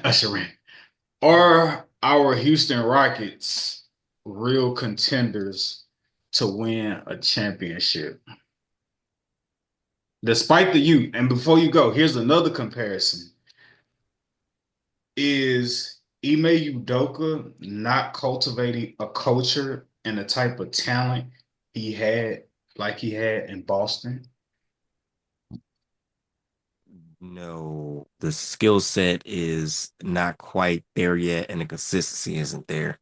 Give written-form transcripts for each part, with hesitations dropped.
Usher in. Are our Houston Rockets real contenders to win a championship? Despite the youth, and before you go, here's another comparison. Is Ime Udoka not cultivating a culture and the type of talent he had, like he had in Boston? No, the skill set is not quite there yet, and the consistency isn't there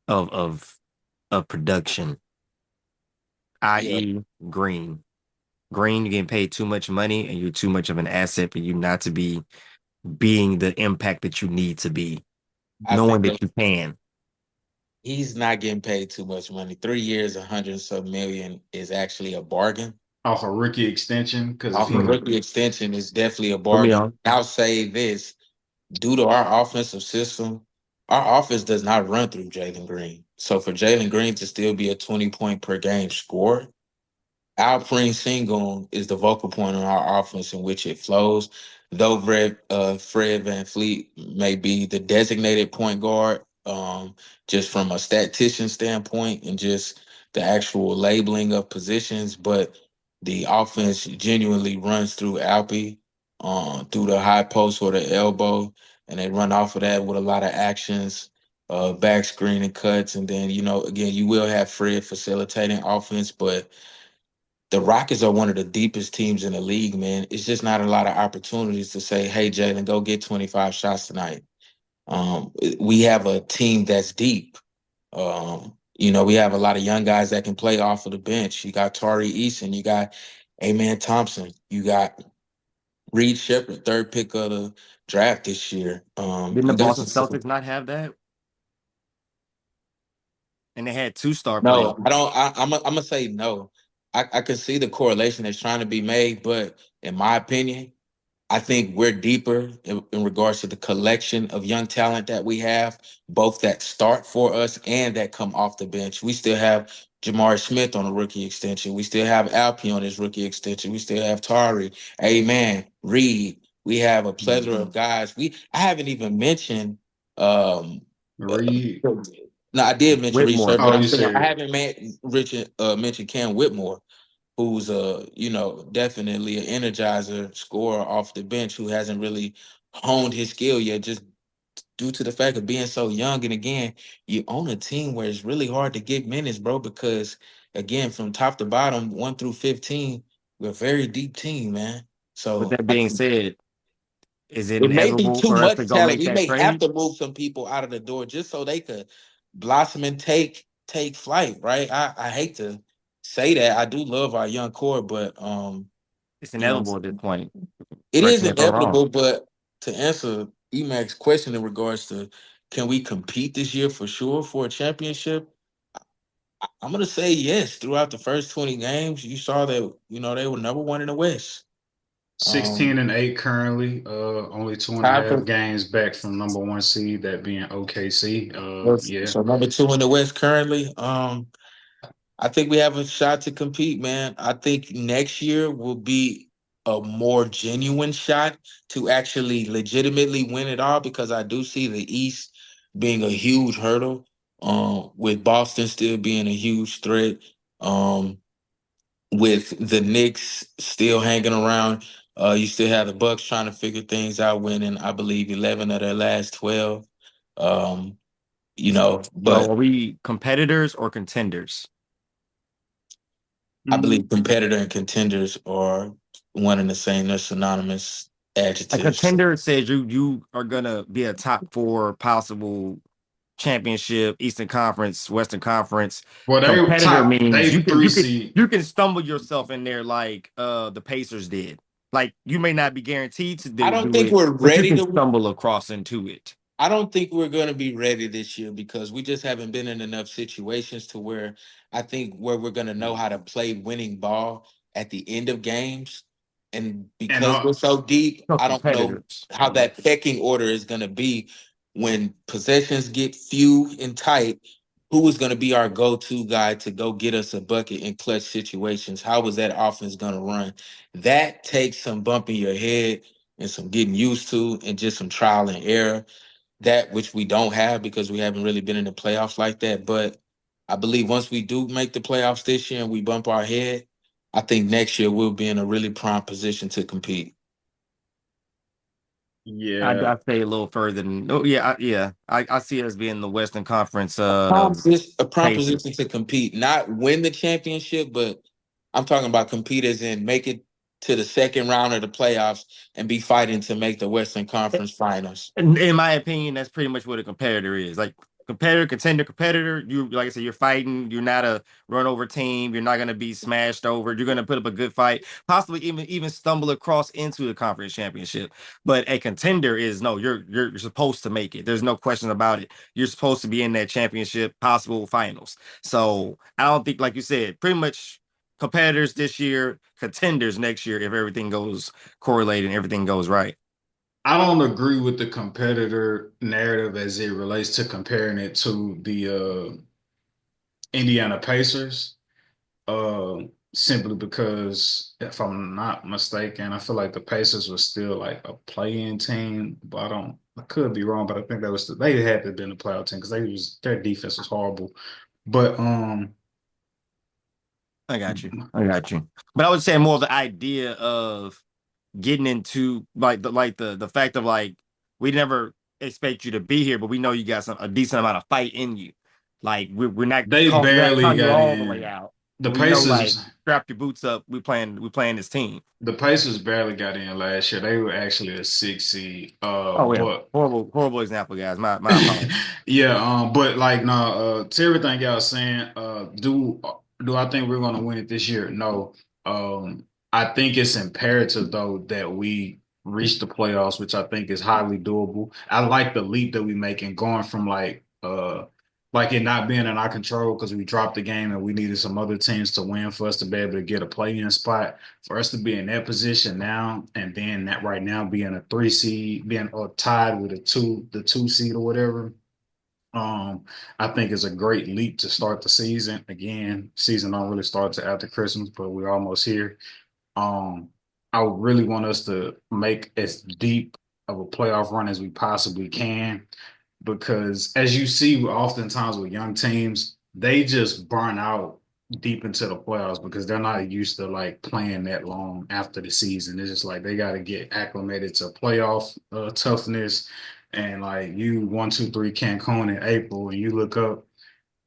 of of of production, Yeah, i.e., Green. Green, you're getting paid too much money, and you're too much of an asset for you not to be being the impact that you need to be, I knowing think that you can. he's not getting paid too much money. 3 years, 100 some million is actually a bargain. Off a rookie extension? Because if Off a he, Mm. rookie extension is definitely a Put me bargain. on. I'll say this: due to our offensive system, our offense does not run through Jalen Green. So for Jalen Green to still be a 20 point per game scorer, Alperen Sengun is the vocal point on our offense in which it flows. Though Fred Van Fleet may be the designated point guard, just from a statistician standpoint and just the actual labeling of positions, but the offense genuinely runs through Alpi, through the high post or the elbow, and they run off of that with a lot of actions, back screen and cuts, and then again you will have Fred facilitating offense, but the Rockets are one of the deepest teams in the league, man. It's just not a lot of opportunities to say, "Hey, Jalen, go get 25 shots tonight." We have a team that's deep. We have a lot of young guys that can play off of the bench. You got Tari Eason, you got Amen Thompson, you got Reed Shepard, third pick of the draft this year. Didn't the You got Boston Celtics not have that? And they had two star players. no, I don't. I'm gonna say no. I can see the correlation that's trying to be made, but in my opinion, I think we're deeper in regards to the collection of young talent that we have, both that start for us and that come off the bench. We still have Jamari Smith on a rookie extension. We still have Alpi on his rookie extension. We still have Tari, Amen, Reed. We have a plethora of guys. I haven't even mentioned uh, Reed, no, I did mention Reed Whitmore. Shepard, but oh, I'm you saying I said haven't mentioned Cam Whitmore, who's definitely an energizer scorer off the bench who hasn't really honed his skill yet, just due to the fact of being so young. And again, you own a team where it's really hard to get minutes, bro, because again, from top to bottom, 1 through 15, we're a very deep team, man. With So that being said, is it it may be inevitable too for us to much go talent. make We that may have trade? to move some people out of the door just so they could blossom and take flight, right? I hate to say that. I do love our young core, but It's you know, inevitable at this point. it Correct is me if I'm wrong. inevitable. But to answer Emac's question in regards to can we compete this year for sure for a championship, I'm gonna say yes. Throughout the first 20 games, you saw that they were number one in the West. 16 Um, and 8 currently. Only two and a Time half for games back from number one seed, that being OKC. Yeah. so number two in the West currently. I think we have a shot to compete, man. I think next year will be a more genuine shot to actually legitimately win it all because I do see the East being a huge hurdle, with Boston still being a huge threat, with the Knicks still hanging around. You still have the Bucks trying to figure things out, winning, I believe, 11 of their last 12. Um, So but are we competitors or contenders? I Mm. believe competitor and contenders are one and the same. They're synonymous A adjectives. contender says you are gonna be a top four possible championship, Eastern Conference, Western Conference. Well, they Competitor top, means they three seed. you can stumble yourself in there like the Pacers did. Like you may not be guaranteed to I don't do think it, we're but you ready can to. stumble across into it. I don't think we're going to be ready this year because we just haven't been in enough situations to where I think where we're going to know how to play winning ball at the end of games. And And because we're so deep, So I don't know competitors. how that pecking order is going to be when possessions get few and tight. Who is going to be our go-to guy to go get us a bucket in clutch situations? How is that offense going to run? That takes some bump in your head. and some getting used to and just some trial and error, that which we don't have because we haven't really been in the playoffs like that. But I believe once we do make the playoffs this year and we bump our head, I think next year we'll be in a really prime position to compete. Yeah, I say a little further than. Oh yeah, I see us being the Western Conference A prime Pacers. position to compete, not win the championship, but I'm talking about compete as in make it to the second round of the playoffs and be fighting to make the Western Conference Finals. In my opinion, that's pretty much what a competitor is. Like competitor, contender, competitor. You like I said, you're fighting. You're not a run over team. You're not going to be smashed over. You're going to put up a good fight. Possibly even stumble across into the conference championship. But a contender is no. You're supposed to make it. There's no question about it. You're supposed to be in that championship, possible finals. So I don't think, like you said, pretty much competitors this year, contenders next year if everything goes correlated and everything goes right. I don't agree with the competitor narrative as it relates to comparing it to the Indiana Pacers. Uh, Simply because if I'm not mistaken, I feel like the Pacers were still like a play-in team, but I could be wrong, but I think they had to have been a playoff team because their defense was horrible. But I got you. I got you. But I would say more of the idea of getting into like the fact of like we never expect you to be here, but we know you got a decent amount of fight in you. Like they we're not barely calling you got all the way in. out, The but we know like Pacers strap your boots up. We playing this team. the Pacers barely got in last year. They were actually a 6 seed. Oh yeah, But horrible example, guys. My apologies. yeah, but like no, to everything y'all saying, do I think we're gonna win it this year? No. I think it's imperative though that we reach the playoffs, which I think is highly doable. I like the leap that we make and going from like it not being in our control because we dropped the game and we needed some other teams to win for us to be able to get a play-in spot. For us to be in that position now and then that right now being a 3 seed, being tied with the 2 seed or whatever, um, I think it's a great leap to start the season. Again, season don't really start till after Christmas, but we're almost here. Um, I really want us to make as deep of a playoff run as we possibly can because as you see oftentimes with young teams, they just burn out deep into the playoffs because they're not used to like playing that long after the season. It's just like they got to get acclimated to playoff toughness and like you 1, 2, 3 Cancun in April and you look up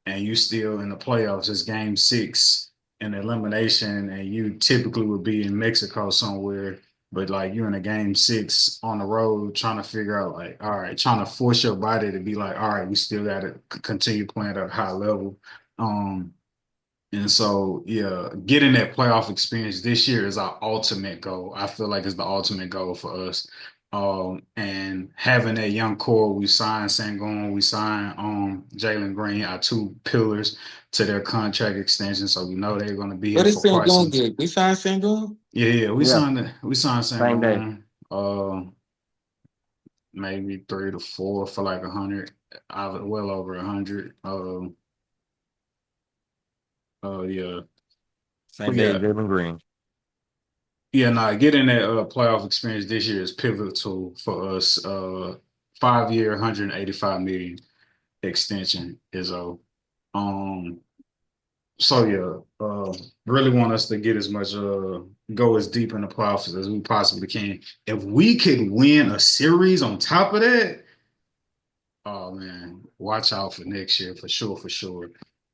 and you still in the playoffs. It's game 6 in elimination, and you typically would be in Mexico somewhere, but like you're in a game 6 on the road trying to figure out like, all right, trying to force your body to be like, all right, we still got to continue playing at a high level. Um, and so, yeah, getting that playoff experience this year is our ultimate goal. I feel like it's the ultimate goal for us. And having that young core, we signed Sangoon, we signed Jalen Green, our two pillars to their contract extension. So we know they're going to be What here is for quite Sengun some. get? We signed Sengun? Yeah, yeah, Yeah, we signed same day, Sangoon, maybe 3 to 4 for like 100, well over 100. Yeah, but same day as yeah. Jalen Green. Yeah, nah, getting that playoff experience this year is pivotal for us. 5 year, 185 million extension is a um so yeah, really want us to get as much go as deep in the playoffs as we possibly can. If we could win a series on top of that, oh man, watch out for next year for sure, for sure.